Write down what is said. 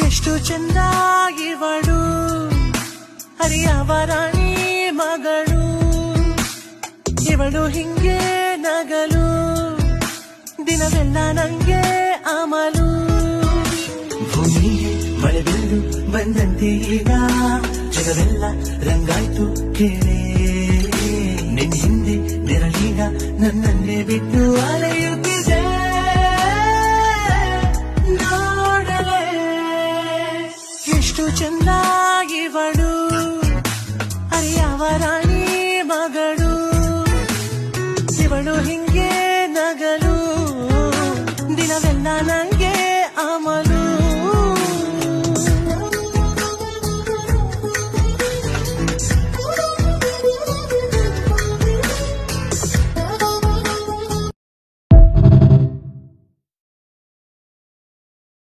ಎಷ್ಟು ಚಂದ ಇವಳು ಹರಿಯವರಾಣಿ ಮಗಳು ಇವಳು ಹಿಂಗೆ ನಗಲು ದಿನವೆಲ್ಲ ನಂಗೆ ಅಮಲು ಭೂಮಿಗೆ ಮಳೆ ಬೀಳು ಬಂದಂತೆ ಈಗ ಜಗವೆಲ್ಲ ರಂಗಾಯ್ತು ಕೇಳೇ ನಿನ್ನ ಹಿಂದೆ ನೆರಳೀಗ ನನ್ನನ್ನೇ ಬಿಟ್ಟು ಅಲೆಯುತ್ತಿದೆ ನೋಡಲೇ ಎಷ್ಟು ಚಂದ ಇವಳು ಹರಿಯವರಾಣಿ